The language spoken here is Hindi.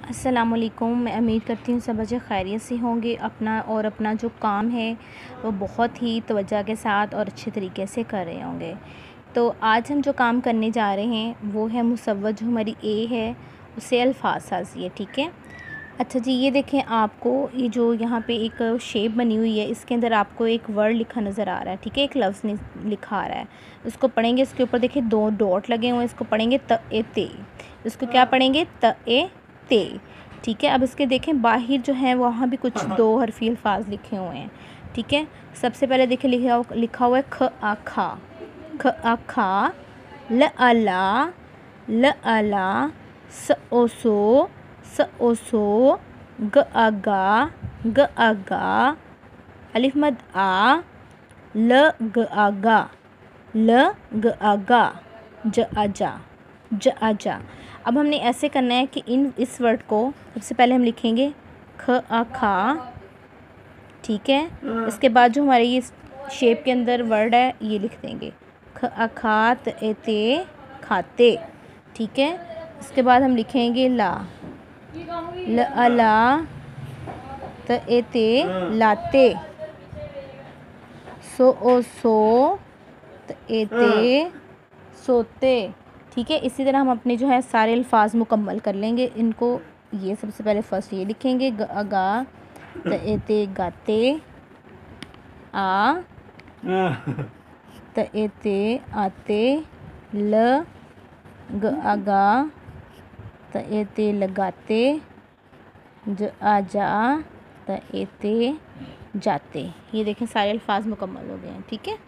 अस्सलामुअलैकुम। मैं उम्मीद करती हूँ सब बच्चे खैरियत से होंगे। अपना जो काम है वो बहुत ही तवज्जो के साथ और अच्छे तरीके से कर रहे होंगे। तो आज हम जो काम करने जा रहे हैं वो है मुसव्वत, जो हमारी ए है उसे अल्फाज साज़ी है। ठीक है। अच्छा जी, ये देखें, आपको ये जो यहाँ पे एक शेप बनी हुई है, इसके अंदर आपको एक वर्ड लिखा नज़र आ रहा है। ठीक है, एक लफ्ज़ लिखा आ रहा है। उसको पढ़ेंगे, इसके ऊपर देखिए 2 डॉट लगे हुए हैं। इसको पढ़ेंगे त ए ते। इसको क्या पढ़ेंगे? त ए ते। ठीक है। अब इसके देखें बाहर जो है वहाँ भी कुछ 2 हरफ़ी अल्फाज लिखे हुए हैं। ठीक है। सबसे पहले देखिए लिखा हुआ है ख आ खा। ख आ खा। ल आ ला। ल आ ला। स ओ सो। स ओ सो। ग आ गा। ग आ गा। अलिफ मद आ। ल ग आ गा। ल ग आ गा। ज आ जा। ज आ जा। अब हमने ऐसे करना है कि इस वर्ड को सबसे पहले हम लिखेंगे ख आ खा। ठीक है। इसके बाद जो हमारे ये शेप के अंदर वर्ड है ये लिख देंगे ख आ खा त ए ते खाते। ठीक है। इसके बाद हम लिखेंगे ला। ल आ ला त ए ते लाते। सो ओ सो त ए ते सोते। ठीक है। इसी तरह हम अपने जो है सारे अल्फाज मुकम्मल कर लेंगे इनको। ये सबसे पहले फर्स्ट ये लिखेंगे ग आ गा त ए ते गाते। आ त ए ते आते। ल ग आ गा त ए ते लगाते। ज आ जा त ए ते जाते। ये देखें सारे अल्फाज मुकम्मल हो गए हैं। ठीक है।